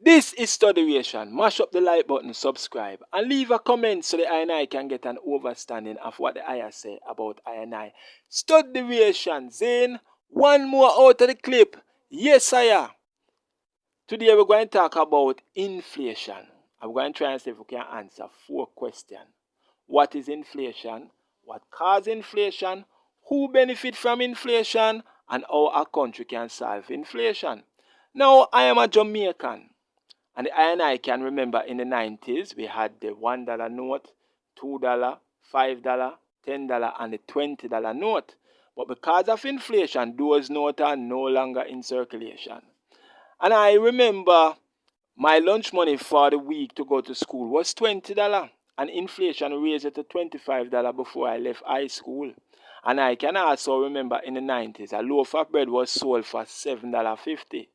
This is Studyation. Mash up the like button, subscribe, and leave a comment so the I and I can get an understanding of what the I say about I and I. Studyation. Zane, one more out of the clip. Yes, sire. Today we're going to talk about inflation. I'm going to try and see if we can answer 4 questions. What is inflation? What causes inflation? Who benefits from inflation? And how a country can solve inflation. Now, I am a Jamaican. And I can remember in the 90s, we had the $1 note, $2, $5, $10, and the $20 note. But because of inflation, those notes are no longer in circulation. And I remember my lunch money for the week to go to school was $20. And inflation raised it to $25 before I left high school. And I can also remember in the 90s, a loaf of bread was sold for $7.50.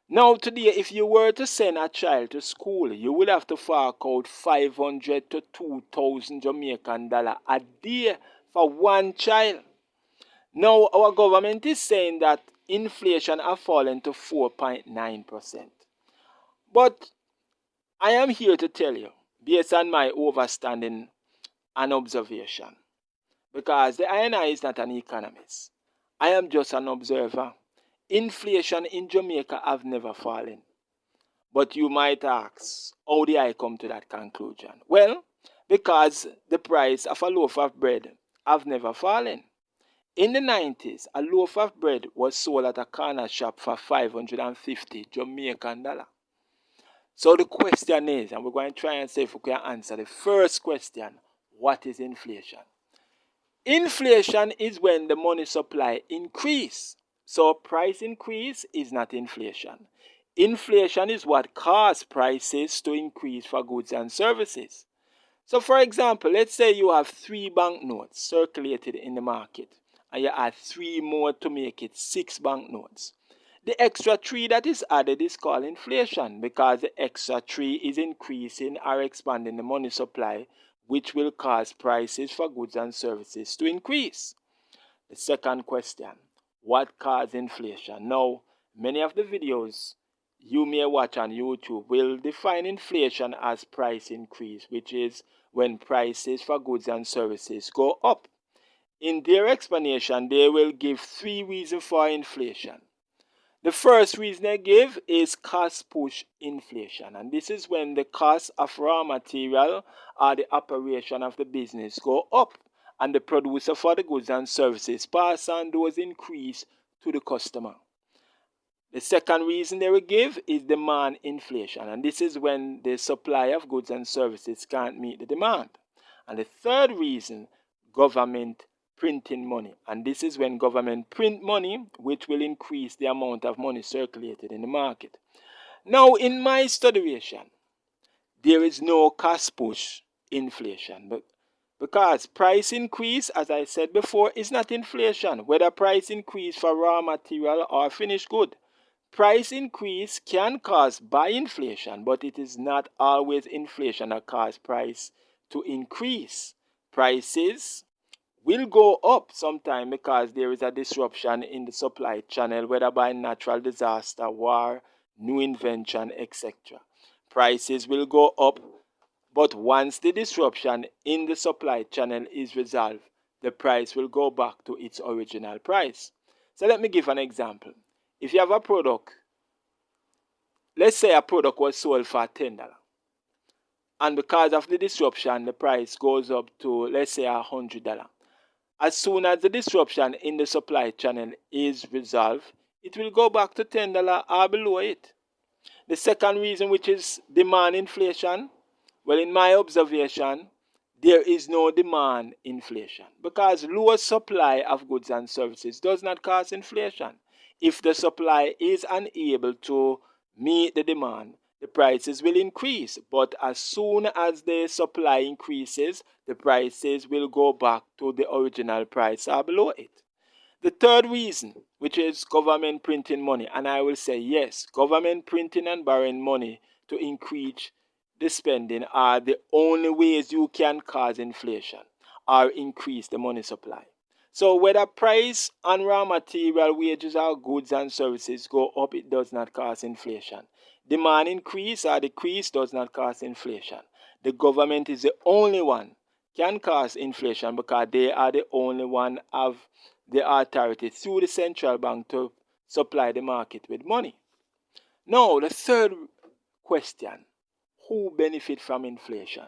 Now today, if you were to send a child to school, you would have to fork out 500 to 2,000 Jamaican dollar a day for one child. Now our government is saying that inflation has fallen to 4.9%. But I am here to tell you, based on my understanding and observation, because the INI is not an economist. I am just an observer. Inflation in Jamaica have never fallen. But you might ask, how did I come to that conclusion? Well, because the price of a loaf of bread have never fallen. In the 90s, a loaf of bread was sold at a corner shop for 550 Jamaican dollar. So the question is, and we're going to try and see if we can answer the first question, what is inflation? Inflation is when the money supply increase. So price increase is not inflation. Inflation is what causes prices to increase for goods and services. So for example, let's say you have 3 banknotes circulated in the market and you add 3 more to make it 6 banknotes. The extra 3 that is added is called inflation because the extra 3 is increasing or expanding the money supply, which will cause prices for goods and services to increase. The second question, what causes inflation? Now, many of the videos you may watch on YouTube will define inflation as price increase, which is when prices for goods and services go up. In their explanation, they will give 3 reasons for inflation. The first reason they give is cost push inflation, and this is when the cost of raw material or the operation of the business go up and the producer for the goods and services pass on those increase to the customer. The second reason they will give is demand inflation, and this is when the supply of goods and services can't meet the demand. And the third reason, government printing money, and this is when government print money, which will increase the amount of money circulated in the market. Now, in my studiation, there is no cost push inflation, but because price increase, as I said before, is not inflation, whether price increase for raw material or finished good. Price increase can cause by inflation, but it is not always inflation that causes price to increase. Prices will go up sometime because there is a disruption in the supply channel, whether by natural disaster, war, new invention, etc. Prices will go up, but once the disruption in the supply channel is resolved, the price will go back to its original price. So let me give an example. If you have a product, let's say a product was sold for $10. And because of the disruption, the price goes up to, let's say, $100. As soon as the disruption in the supply channel is resolved, it will go back to $10 or below it. The second reason, which is demand inflation, well, in my observation, there is no demand inflation because lower supply of goods and services does not cause inflation. If the supply is unable to meet the demand, the prices will increase, but as soon as the supply increases, the prices will go back to the original price or below it. The third reason, which is government printing money, and I will say yes, government printing and borrowing money to increase the spending are the only ways you can cause inflation or increase the money supply. So whether price on raw material, wages, or goods and services go up, it does not cause inflation. Demand increase or decrease does not cause inflation. The government is the only one can cause inflation because they are the only one have the authority through the central bank to supply the market with money. Now, the third question, who benefit from inflation?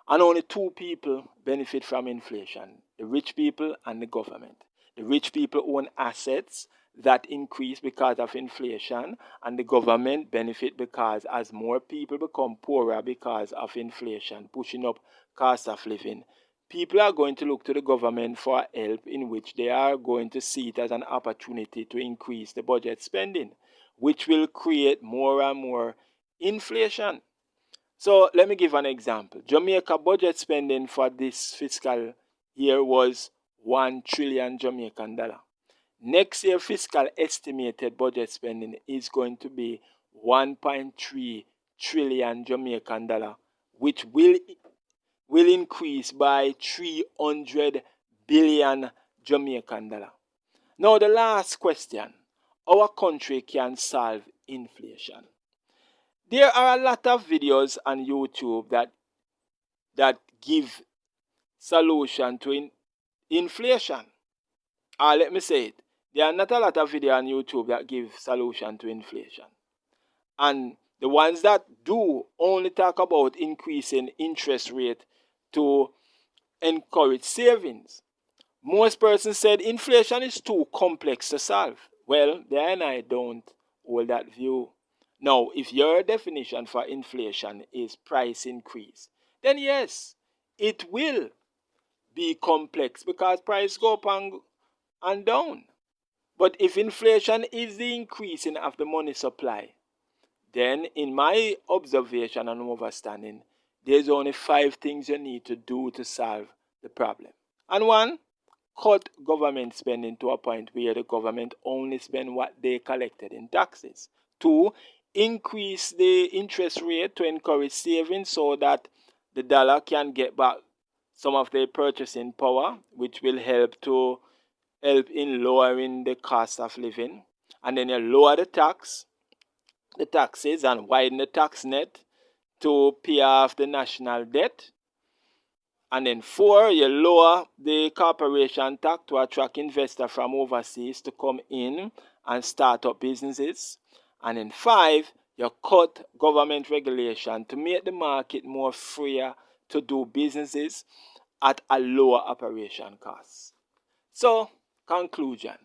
And only two people benefit from inflation, the rich people and the government. The rich people own assets that increase because of inflation, and the government benefit because as more people become poorer because of inflation, pushing up cost of living, people are going to look to the government for help, in which they are going to see it as an opportunity to increase the budget spending, which will create more and more inflation. So let me give an example. Jamaica budget spending for this fiscal year was 1 trillion Jamaican dollar. Next year fiscal estimated budget spending is going to be 1.3 trillion Jamaican dollar, which will increase by 300 billion Jamaican dollar. Now the last question, our country can solve inflation. There are a lot of videos on YouTube that give solution to inflation. Let me say it. There are not a lot of videos on YouTube that give solution to inflation. And the ones that do only talk about increasing interest rate to encourage savings. Most persons said inflation is too complex to solve. Well, then I don't hold that view. Now, if your definition for inflation is price increase, then yes, it will be complex because price go up and down. But if inflation is the increasing of the money supply, then in my observation and understanding, there's only 5 things you need to do to solve the problem. And one, cut government spending to a point where the government only spend what they collected in taxes. 2, increase the interest rate to encourage savings so that the dollar can get back some of their purchasing power, which will help in lowering the cost of living. And then you lower the taxes and widen the tax net to pay off the national debt. And then 4, you lower the corporation tax to attract investors from overseas to come in and start up businesses. And then 5, you cut government regulation to make the market more freer to do businesses at a lower operation cost. So, conclusion,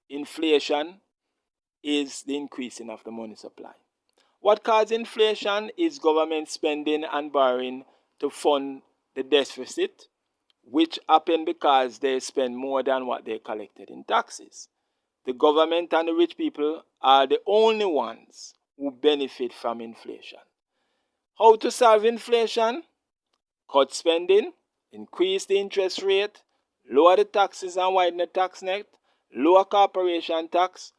inflation is the increasing of the money supply. What causes inflation is government spending and borrowing to fund the deficit, which happen because they spend more than what they collected in taxes. The government and the rich people are the only ones who benefit from inflation. How to solve inflation? Cut spending, increase the interest rate, lower the taxes and widen the tax net, lower corporation tax,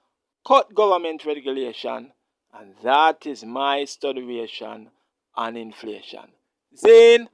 cut government regulation, and that is my studiation on inflation. Zane,